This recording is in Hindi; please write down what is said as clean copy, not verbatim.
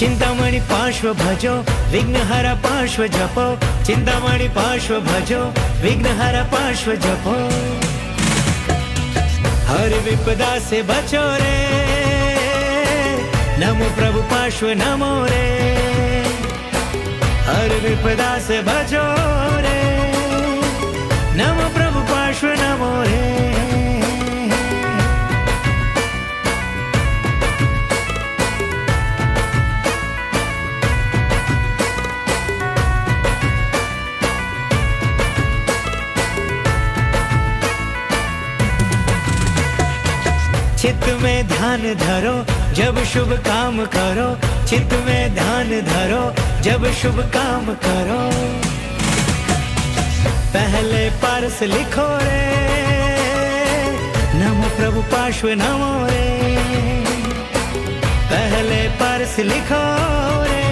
चिंतामणि पार्श्व भजो विघ्नहर पार्श्व जपो चिंतामणि पार्श्व भजो विघ्नहर पार्श्व जपो हर विपदा से बचो रे नमो प्रभु पार्श्व नमो रे हर विपदा से बचो रे नमो प्रभु पार्श्व नमो रे चित्त में ध्यान धरो जब शुभ काम करो चित्त में ध्यान धरो जब शुभ काम करो पहले पार्स लिखो रे नमो प्रभु पार्श्व नमो रे पहले पार्स लिखो रे